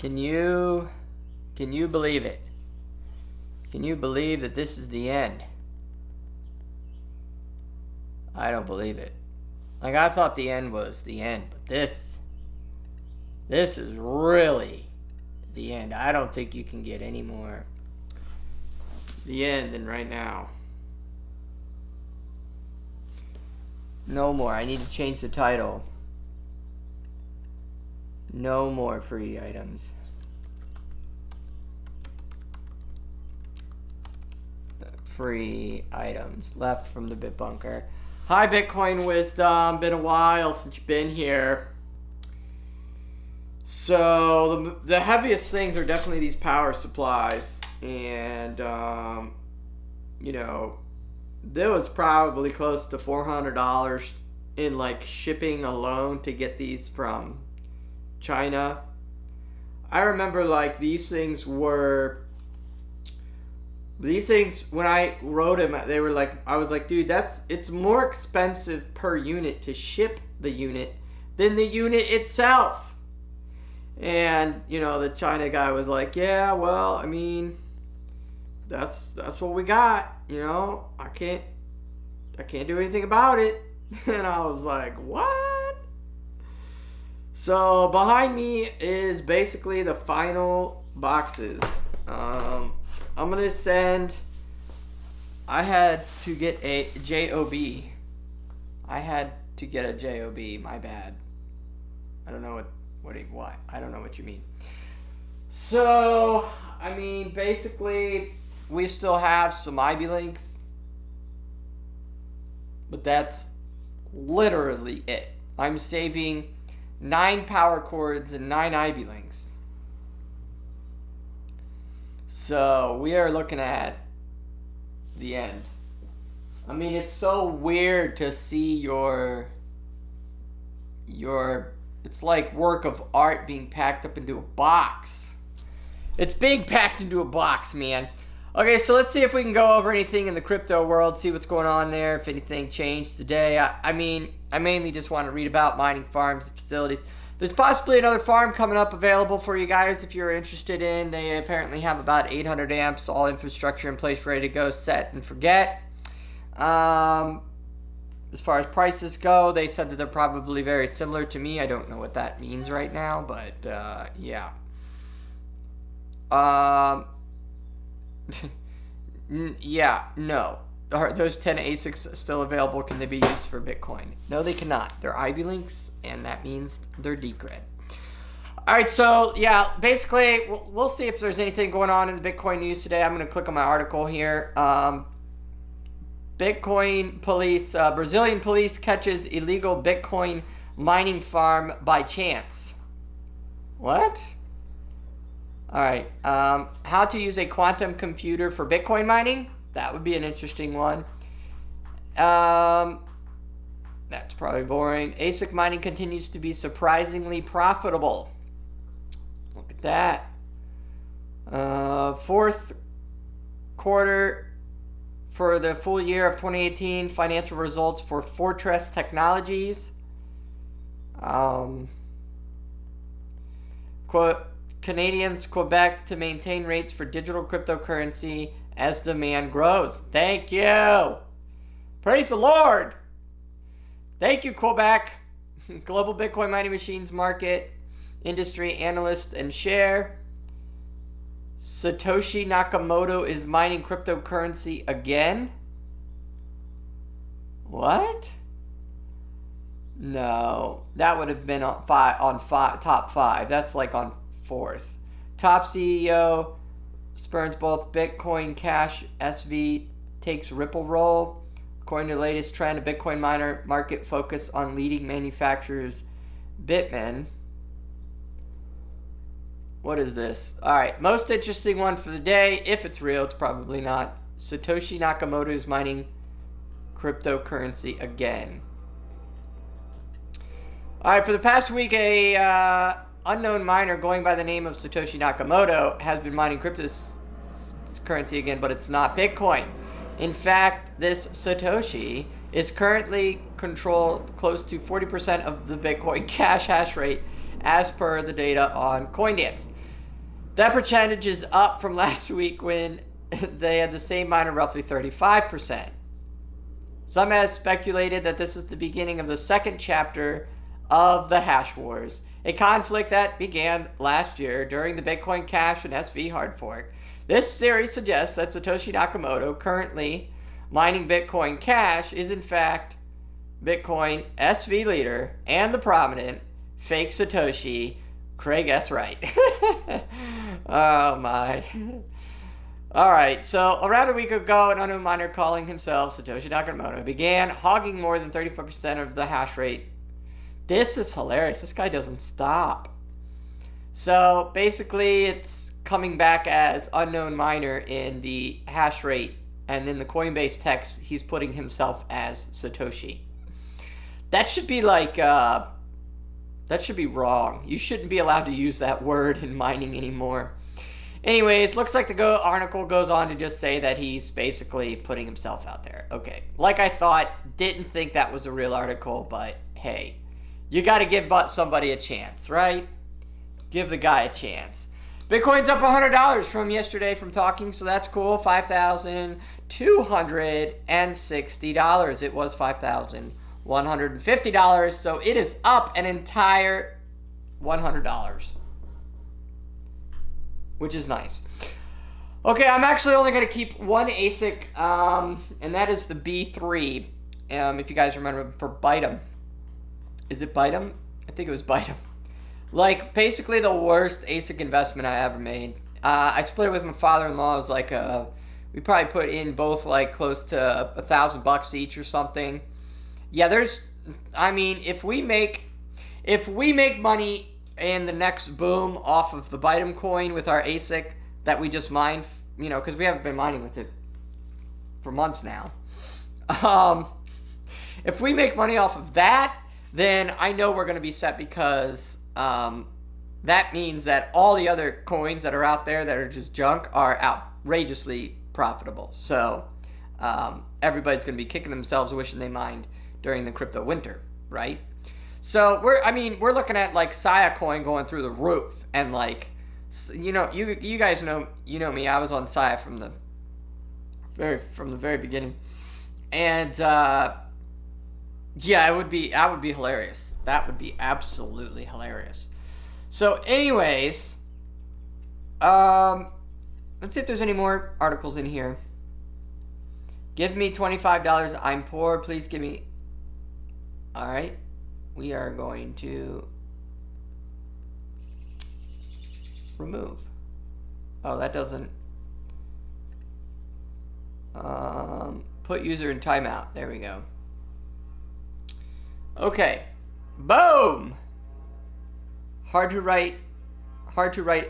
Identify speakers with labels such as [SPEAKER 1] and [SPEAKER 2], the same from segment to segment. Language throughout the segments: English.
[SPEAKER 1] Can you believe it? Can you believe that this is the end? I don't believe it. Like, I thought the end was the end, but this is really the end. I don't think you can get any more the end than right now. No more. I need to change the title. No more free items. Free items left from the Bitbunker. Hi, Bitcoin Wisdom. Been a while since you've been here. So the heaviest things are definitely these power supplies, and you know, there was probably close to $400 in like shipping alone to get these from China. I remember like these things when I wrote them, they were like, I was like, dude, it's more expensive per unit to ship the unit than the unit itself. And, you know, the China guy was like, yeah, well, I mean, that's what we got, you know, I can't do anything about it. And I was like, what? So behind me is basically the final boxes. I'm gonna send. I had to get a JOB. I had to get a JOB. My bad. I don't know what I don't know what you mean. So I mean, basically, we still have some IB links, but that's literally it. I'm saving 9 power cords and 9 IB links. So we are looking at the end. I mean, it's so weird to see your it's like work of art being packed up into a box. It's being packed into a box, man. Okay, so let's see if we can go over anything in the crypto world, see what's going on there, if anything changed today. I mean, I mainly just want to read about mining farms and facilities. There's possibly another farm coming up available for you guys if you're interested in. They apparently have about 800 amps, all infrastructure in place, ready to go, set and forget. As far as prices go, they said that they're probably very similar to me. I don't know what that means right now, but yeah. Yeah, no. Are those 10 ASICs still available? Can they be used for Bitcoin? No, they cannot. They're IB links, and that means they're decred. All right, so yeah, basically, we'll see if there's anything going on in the Bitcoin news today. I'm going to click on my article here. Bitcoin police, Brazilian police catches illegal Bitcoin mining farm by chance. What? All right, how to use a quantum computer for Bitcoin mining? That would be an interesting one. That's probably boring. ASIC mining continues to be surprisingly profitable. Look at that. Fourth quarter for the full year of 2018, financial results for Fortress Technologies. Canadians, Quebec to maintain rates for digital cryptocurrency as demand grows. Thank you. Praise the Lord. Thank you, Quebec. Global Bitcoin mining machines market, industry analyst and share. Satoshi Nakamoto is mining cryptocurrency again. What? No, that would have been on top 5. That's like on 4th. Top CEO spurns both Bitcoin Cash SV takes Ripple roll. According to the latest trend, a Bitcoin miner market focus on leading manufacturers Bitmain. What is this? All right, most interesting one for the day. If it's real, it's probably not. Satoshi Nakamoto is mining cryptocurrency again. All right, for the past week, a unknown miner going by the name of Satoshi Nakamoto has been mining cryptocurrency again, but it's not Bitcoin. In fact, this Satoshi is currently controlled close to 40% of the Bitcoin Cash hash rate as per the data on CoinDance. That percentage is up from last week when they had the same miner, roughly 35%. Some have speculated that this is the beginning of the second chapter of the hash wars, a conflict that began last year during the Bitcoin Cash and SV hard fork. This theory suggests that Satoshi Nakamoto, currently mining Bitcoin Cash, is in fact Bitcoin SV leader and the prominent fake Satoshi, Craig S. Wright. Oh my. Alright, so around a week ago, an unknown miner calling himself Satoshi Nakamoto began hogging more than 35% of the hash rate. This is hilarious. This guy doesn't stop. So basically, it's coming back as unknown miner in the hash rate, and in the Coinbase text, he's putting himself as Satoshi. That should be like, that should be wrong. You shouldn't be allowed to use that word in mining anymore. Anyways, looks like the article goes on to just say that he's basically putting himself out there. Okay, like I thought, didn't think that was a real article, but hey, you got to give somebody a chance, right? Give the guy a chance. Bitcoin's up $100 from yesterday from talking, so that's cool. $5,260. It was $5,150, so it is up an entire $100. Which is nice. Okay, I'm actually only going to keep one ASIC, and that is the B3. If you guys remember, for Bytem. Is it Bytem? I think it was Bytem. Like, basically the worst ASIC investment I ever made. I split it with my father-in-law. It was like, we probably put in both like close to $1,000 each or something. Yeah, I mean, if we make money in the next boom off of the Bytem coin with our ASIC that we just mined, you know, because we haven't been mining with it for months now. If we make money off of that, then I know we're going to be set, because that means that all the other coins that are out there that are just junk are outrageously profitable. So everybody's going to be kicking themselves wishing they mined during the crypto winter, right? So we're looking at like Sia coin going through the roof, and like, you know, you guys know, you know me, I was on Sia from the very beginning, and yeah, that would be hilarious. That would be absolutely hilarious. So anyways, let's see if there's any more articles in here. Give me $25. I'm poor. Please give me. All right. We are going to remove. Oh, that doesn't. Put user in timeout. There we go. Okay. Boom. Hard to write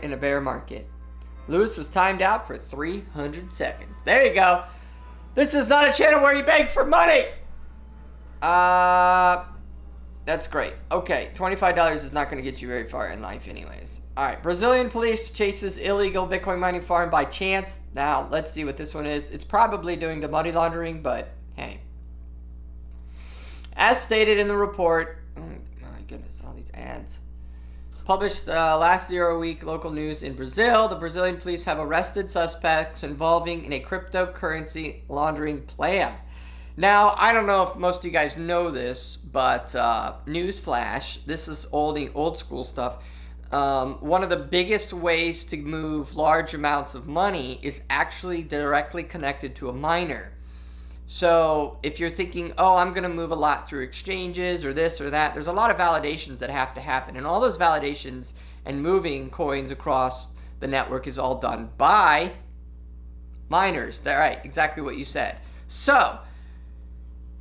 [SPEAKER 1] in a bear market. Lewis was timed out for 300 seconds. There you go. This is not a channel where you beg for money. That's great. Okay, $25 is not going to get you very far in life anyways. All right, Brazilian police chases illegal Bitcoin mining farm by chance. Now, let's see what this one is. It's probably doing the money laundering, but hey. As stated in the report, oh my goodness, all these ads. Published last 0 week local news in Brazil, the Brazilian police have arrested suspects involving in a cryptocurrency laundering plan. Now, I don't know if most of you guys know this, but newsflash, this is old school stuff. One of the biggest ways to move large amounts of money is actually directly connected to a miner. So if you're thinking, oh, I'm going to move a lot through exchanges or this or that, there's a lot of validations that have to happen. And all those validations and moving coins across the network is all done by miners. All right, exactly what you said. So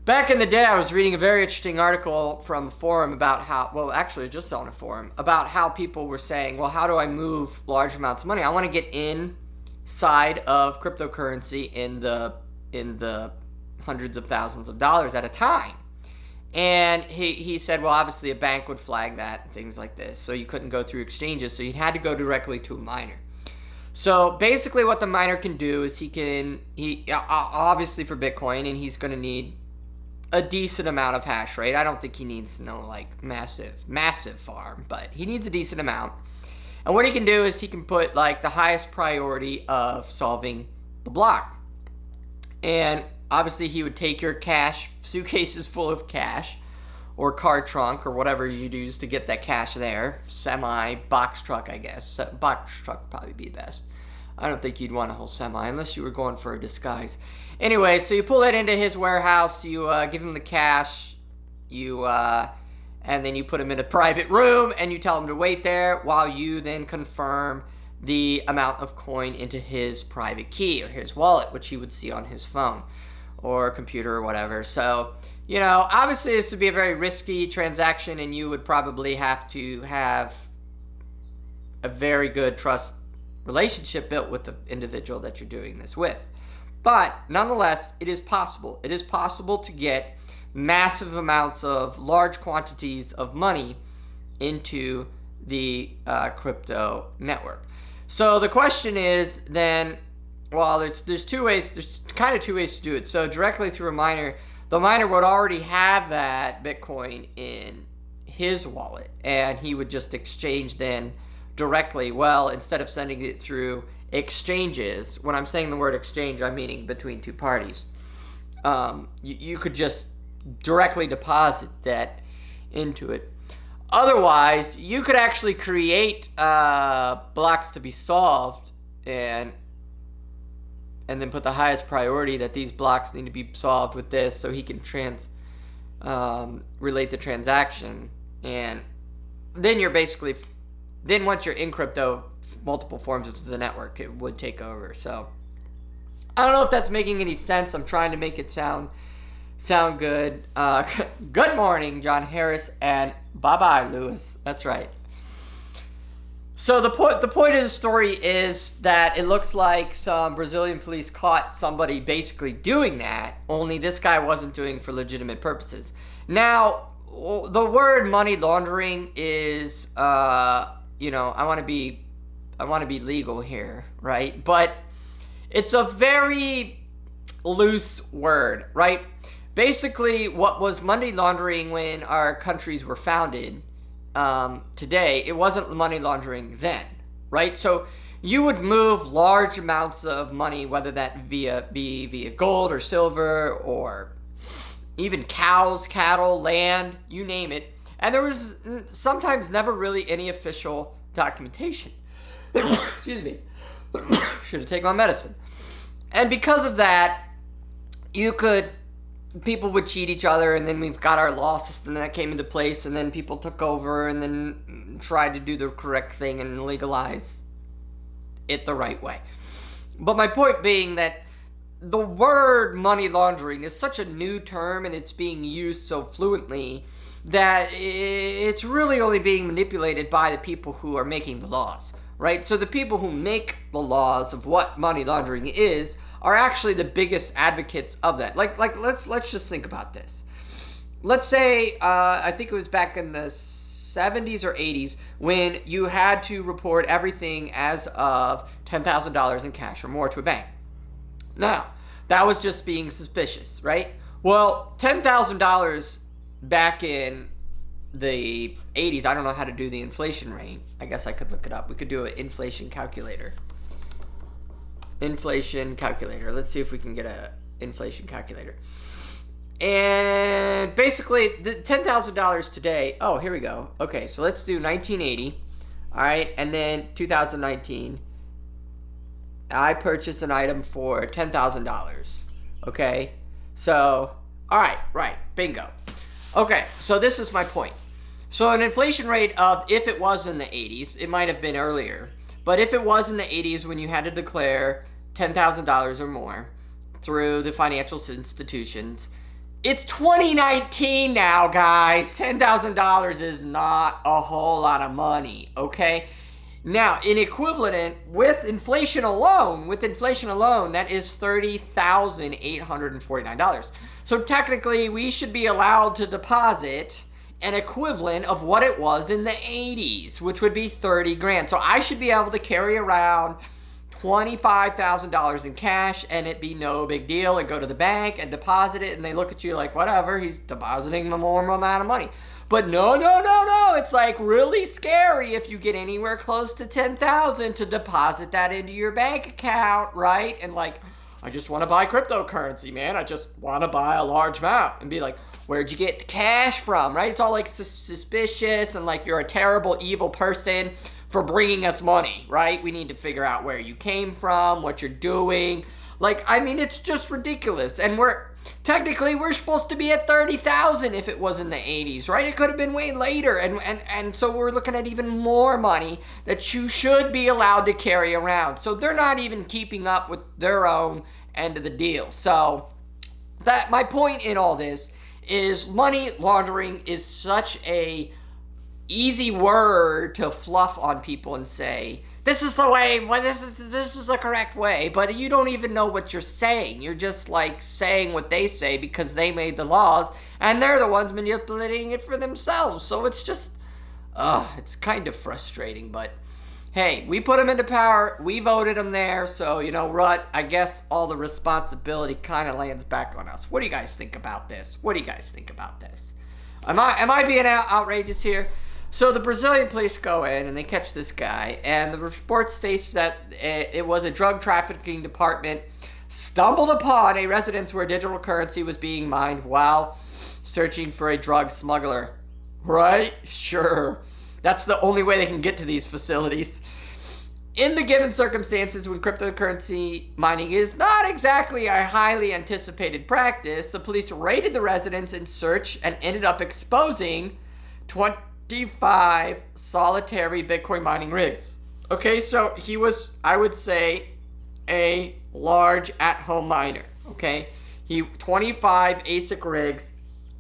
[SPEAKER 1] back in the day, I was reading a very interesting article from a forum about how, well, actually just on a forum, about how people were saying, well, how do I move large amounts of money? I want to get inside of cryptocurrency in the hundreds of thousands of dollars at a time. And he said, well, obviously a bank would flag that and things like this. So you couldn't go through exchanges. So you'd had to go directly to a miner. So basically what the miner can do is he obviously for Bitcoin, and he's going to need a decent amount of hash rate. I don't think he needs no like massive farm, but he needs a decent amount. And what he can do is he can put like the highest priority of solving the block. And obviously he would take your cash, suitcases full of cash, or car trunk, or whatever you'd use to get that cash there. Semi, box truck, I guess. Box truck would probably be best. I don't think you'd want a whole semi unless you were going for a disguise. Anyway, so you pull it into his warehouse, you give him the cash, and then you put him in a private room, and you tell him to wait there while you then confirm the amount of coin into his private key or his wallet, which he would see on his phone or computer or whatever. So, you know, obviously this would be a very risky transaction, and you would probably have to have a very good trust relationship built with the individual that you're doing this with. But nonetheless, it is possible. It is possible to get massive amounts of large quantities of money into the crypto network. So the question is then, well, there's two ways. There's kind of two ways to do it. So directly through a miner, the miner would already have that Bitcoin in his wallet, and he would just exchange then directly. Well, instead of sending it through exchanges, when I'm saying the word exchange, I'm meaning between two parties. You could just directly deposit that into it. Otherwise, you could actually create blocks to be solved and then put the highest priority that these blocks need to be solved with this, so he can relate the transaction. And then you're basically, then once you're in crypto, multiple forms of the network, it would take over. So I don't know if that's making any sense. I'm trying to make it sound good. Good morning, John Harris, and bye-bye, Lewis. That's right. So the point of the story is that it looks like some Brazilian police caught somebody basically doing that, only this guy wasn't doing it for legitimate purposes. Now, the word money laundering is, you know, I want to be legal here, right? But it's a very loose word, right? Basically, what was money laundering when our countries were founded today, it wasn't money laundering then, right? So you would move large amounts of money, whether that be via gold or silver or even cows, cattle, land, you name it. And there was sometimes never really any official documentation. Excuse me. Should have taken my medicine. And because of that, people would cheat each other, and then we've got our law system that came into place, and then people took over and then tried to do the correct thing and legalize it the right way. But my point being that the word money laundering is such a new term, and it's being used so fluently that it's really only being manipulated by the people who are making the laws, right? So the people who make the laws of what money laundering is are actually the biggest advocates of that. Like let's just think about this. Let's say I think it was back in the 70s or 80s when you had to report everything as of $10,000 in cash or more to a bank. Now, that was just being suspicious, right? Well, $10,000 back in the 80s, I don't know how to do the inflation rate. I guess I could look it up. We could do an inflation calculator. Inflation calculator. Let's see if we can get a inflation calculator. And basically, the $10,000 today. Oh, here we go. Okay, so let's do 1980. All right, and then 2019. I purchased an item for $10,000. Okay, so all right, bingo. Okay, so this is my point. So an inflation rate of, if it was in the 80s, it might have been earlier. But if it was in the 80s when you had to declare $10,000 or more through the financial institutions, it's 2019 now, guys. $10,000 is not a whole lot of money, okay? Now, in equivalent, with inflation alone, that is $30,849. So technically, we should be allowed to deposit an equivalent of what it was in the 80s, which would be 30 grand. So I should be able to carry around $25,000 in cash, and it be no big deal, and go to the bank and deposit it, and they look at you like, whatever, he's depositing the more amount of money. But no, it's like really scary if you get anywhere close to 10,000 to deposit that into your bank account, right? And like, I just want to buy cryptocurrency, man. I just want to buy a large amount. And be like, where'd you get the cash from, right? It's all like suspicious, and like you're a terrible, evil person for bringing us money, right? We need to figure out where you came from, what you're doing. Like, I mean, it's just ridiculous. And technically we're supposed to be at 30,000 if it was in the 80s, right? It could have been way later. And so we're looking at even more money that you should be allowed to carry around. So they're not even keeping up with their own end of the deal. So that my point in all this is money laundering is such a easy word to fluff on people and say, this is the way, well, this is the correct way, but you don't even know what you're saying. You're just like saying what they say because they made the laws, and they're the ones manipulating it for themselves. So it's just, it's kind of frustrating, but hey, we put them into power, we voted them there, so you know what, I guess all the responsibility kind of lands back on us. What do you guys think about this? Am I being outrageous here? So the Brazilian police go in and they catch this guy, and the report states that it was a drug trafficking department stumbled upon a residence where digital currency was being mined while searching for a drug smuggler. Right? Sure. That's the only way they can get to these facilities. In the given circumstances, when cryptocurrency mining is not exactly a highly anticipated practice, the police raided the residence in search and ended up exposing 25 solitary Bitcoin mining rigs. Okay, so he was, I would say, a large at-home miner. Okay, 25 ASIC rigs.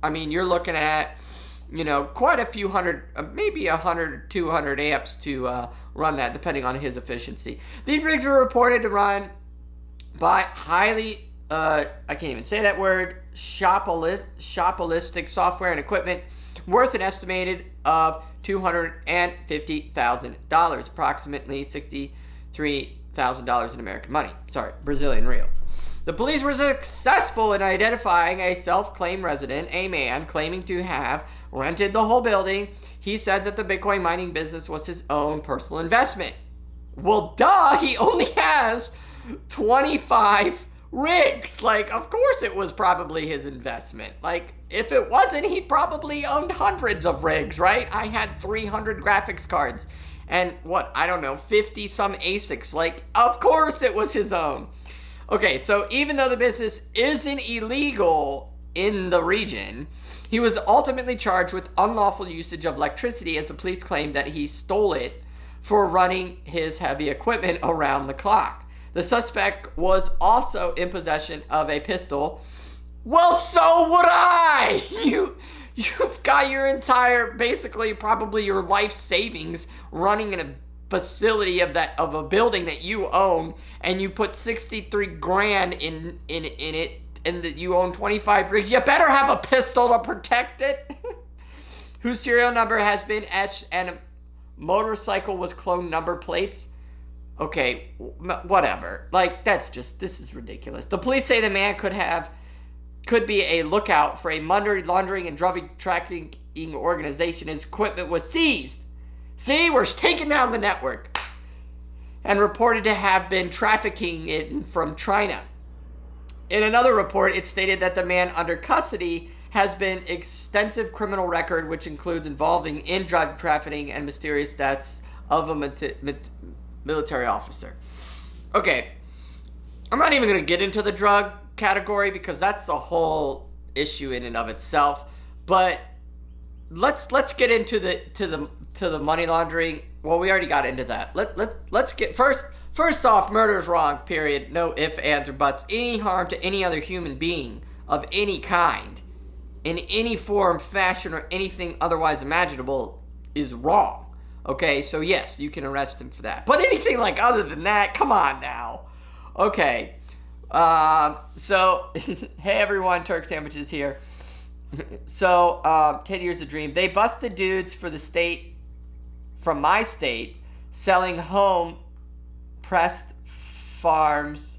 [SPEAKER 1] I mean, you're looking at, you know, quite a few hundred, maybe 100 or 200 amps to run that, depending on his efficiency. These rigs were reported to run by highly, I can't even say that word, shopalistic software and equipment worth an estimated of $250,000, approximately $63,000 in American money. Sorry, Brazilian real. The police were successful in identifying a self-claimed resident, a man claiming to have rented the whole building. He said that the Bitcoin mining business was his own personal investment. Well, duh, he only has 25 rigs. Like, of course it was probably his investment. Like, if it wasn't, he probably owned hundreds of rigs, right? I had 300 graphics cards and what, I don't know, 50 some ASICs. Like, of course it was his own. Okay, so even though the business isn't illegal in the region, he was ultimately charged with unlawful usage of electricity, as the police claimed that he stole it for running his heavy equipment around the clock. The suspect was also in possession of a pistol. Well, so would I! You've got your entire, basically probably your life savings running in a facility of a building that you own, and you put 63 grand in it, and that you own 25 rigs. You better have a pistol to protect it. Whose serial number has been etched and a motorcycle was cloned number plates. Okay, whatever. Like, this is ridiculous. The police say the man could be a lookout for a money laundering and drug trafficking organization. His equipment was seized. See, we're taking down the network. And reported to have been trafficking it from China. In another report, it stated that the man under custody has been extensive criminal record, which includes involving in drug trafficking and mysterious deaths of a military officer. Okay, I'm not even going to get into the drug category because that's a whole issue in and of itself. But let's get into the money laundering. Well, we already got into that. Let's get first off, murder's wrong. Period. No ifs, ands, or buts. Any harm to any other human being of any kind, in any form, fashion, or anything otherwise imaginable is wrong. Okay, so yes, you can arrest him for that. But anything like other than that, come on now. Okay. So, hey everyone, Turk Sandwiches here. So, 10 Years of Dream. They busted dudes from my state, selling home pressed farms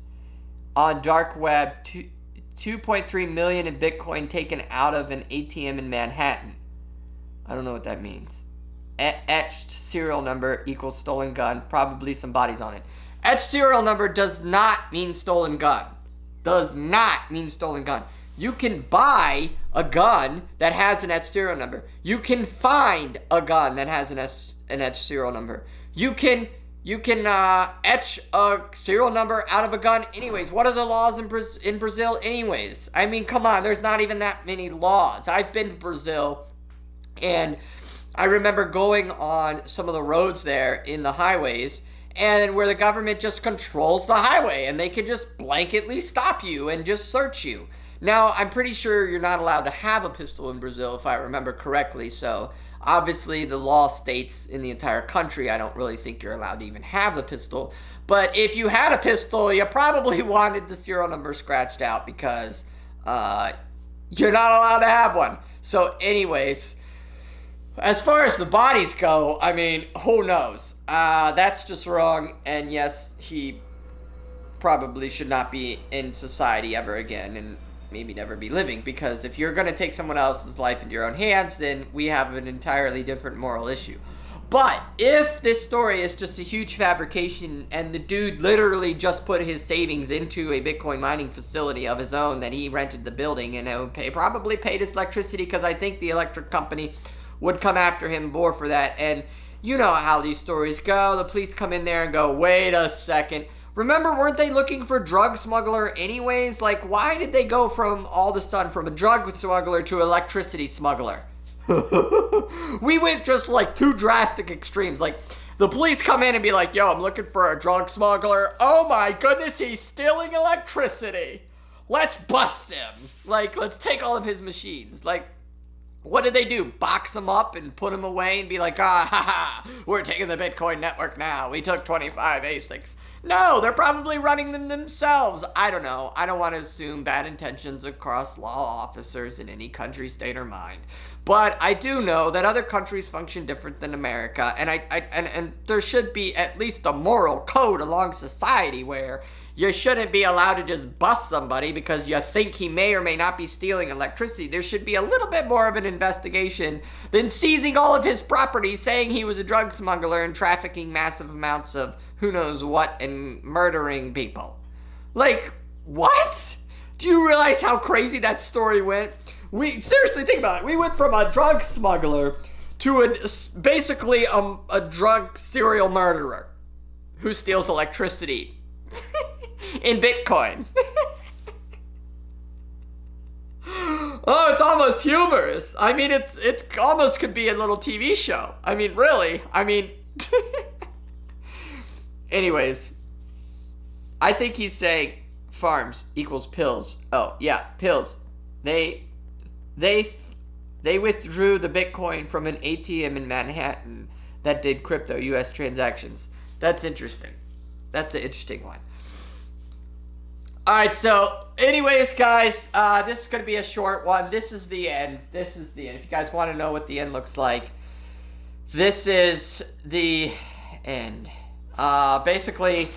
[SPEAKER 1] on dark web, 2.3 million in Bitcoin taken out of an ATM in Manhattan. I don't know what that means. Etched serial number equals stolen gun, probably some bodies on it. Etched serial number does not mean stolen gun. Does not mean stolen gun. You can buy a gun that has an etched serial number. You can find a gun that has an etched serial number. You can etch a serial number out of a gun anyways. What are the laws in Brazil anyways? I mean, come on, there's not even that many laws. I've been to Brazil, and I remember going on some of the roads there in the highways, and where the government just controls the highway, and they can just blanketly stop you and just search you. Now, I'm pretty sure you're not allowed to have a pistol in Brazil, if I remember correctly, so obviously the law states in the entire country, I don't really think you're allowed to even have the pistol. But if you had a pistol, you probably wanted the serial number scratched out because you're not allowed to have one. So anyways, as far as the bodies go, I mean, who knows? That's just wrong, and yes, he probably should not be in society ever again, and maybe never be living, because if you're going to take someone else's life into your own hands, then we have an entirely different moral issue. But if this story is just a huge fabrication and the dude literally just put his savings into a Bitcoin mining facility of his own that he rented the building and probably paid his electricity, because I think the electric company would come after him more for that. And you know how these stories go. The police come in there and go, wait a second. Remember, weren't they looking for drug smuggler anyways? Like, why did they go from all of a sudden from a drug smuggler to electricity smuggler? We went just like two drastic extremes. Like, the police come in and be like, yo, I'm looking for a drug smuggler. Oh my goodness, he's stealing electricity. Let's bust him. Like, let's take all of his machines. Like, what did they do? Box him up and put him away and be like, we're taking the Bitcoin network now. We took 25 ASICs. No, they're probably running them themselves. I don't know. I don't want to assume bad intentions across law officers in any country, state, or mind. But I do know that other countries function different than America, and there should be at least a moral code along society where you shouldn't be allowed to just bust somebody because you think he may or may not be stealing electricity. There should be a little bit more of an investigation than seizing all of his property, saying he was a drug smuggler and trafficking massive amounts of who knows what and murdering people. Like, what? Do you realize how crazy that story went? Seriously, think about it. We went from a drug smuggler to basically a drug serial murderer who steals electricity in Bitcoin. Oh, it's almost humorous. I mean, it almost could be a little TV show. I mean, really. I mean, anyways, I think he's saying farms equals pills. Oh, yeah, pills. They withdrew the Bitcoin from an ATM in Manhattan that did crypto US transactions. That's interesting. That's an interesting one. Alright, so anyways, guys, this is going to be a short one. This is the end. This is the end. If you guys want to know what the end looks like, this is the end. Basically,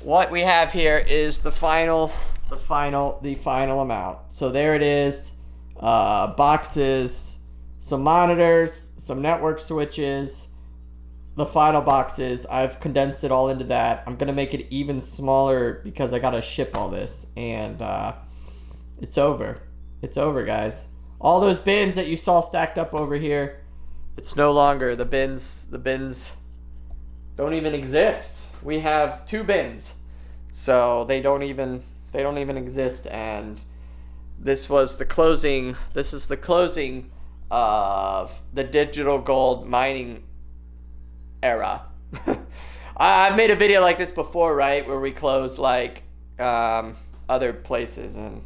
[SPEAKER 1] what we have here is the final amount. So there it is. Boxes, some monitors, some network switches. The final boxes, I've condensed it all into that. I'm gonna make it even smaller because I gotta ship all this, and it's over. It's over, guys. All those bins that you saw stacked up over here, it's no longer the bins. The bins don't even exist. We have 2 bins, so they don't even exist. And this was the closing. This is the closing of the digital gold mining era. I've made a video like this before, right, where we closed like other places, and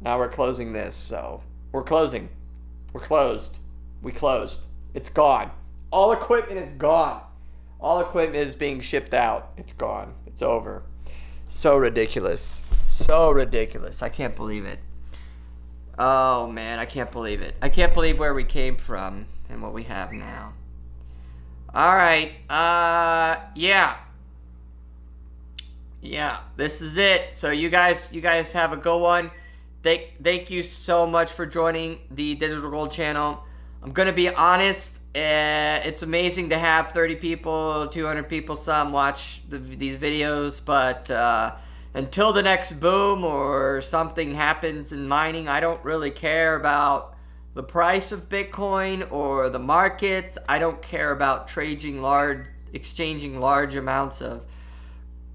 [SPEAKER 1] now we're closing this. So we're closing. We're closed. We closed. It's gone. All equipment is gone. All equipment is being shipped out. It's gone. It's over. So ridiculous. So ridiculous. I can't believe it. Oh man, I can't believe it. I can't believe where we came from and what we have now. Alright, yeah. Yeah, this is it. So you guys have a good one. Thank you so much for joining the Digital Gold channel. I'm gonna be honest. It's amazing to have 30 people, 200 people, some watch these videos, but until the next boom or something happens in mining, I don't really care about the price of Bitcoin or the markets. I don't care about exchanging large amounts of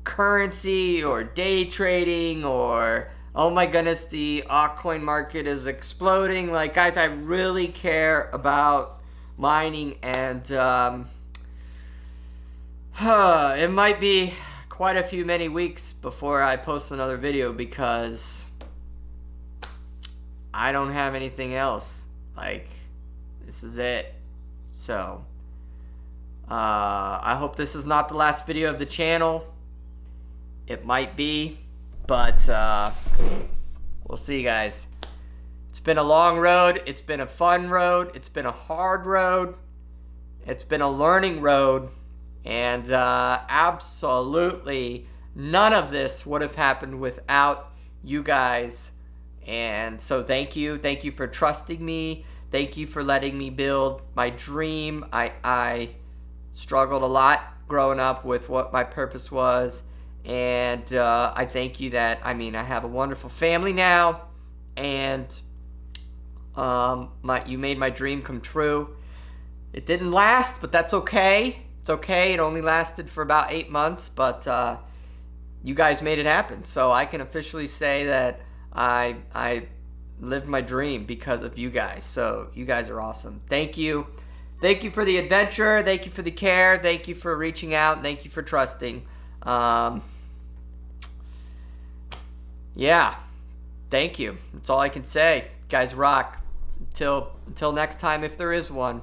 [SPEAKER 1] currency or day trading or, oh my goodness, the altcoin market is exploding. Like, guys, I really care about mining, and it might be quite a few many weeks before I post another video because I don't have anything else. Like, this is it. So I hope this is not the last video of the channel. It might be, but we'll see, guys. It's been a long road. It's been a fun road. It's been a hard road. It's been a learning road. And absolutely none of this would have happened without you guys. And so thank you. Thank you for trusting me. Thank you for letting me build my dream. I struggled a lot growing up with what my purpose was. And I thank you that, I have a wonderful family now, and you made my dream come true. It didn't last, but that's okay. It's okay. It only lasted for about 8 months, but you guys made it happen. So I can officially say that I lived my dream because of you guys. So you guys are awesome. Thank you. Thank you for the adventure. Thank you for the care. Thank you for reaching out. Thank you for trusting. Yeah, thank you. That's all I can say. You guys rock. Until next time, if there is one.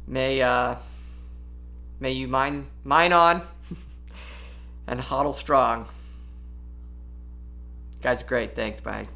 [SPEAKER 1] May you mine on and hodl strong. You guys are great. Thanks. Bye.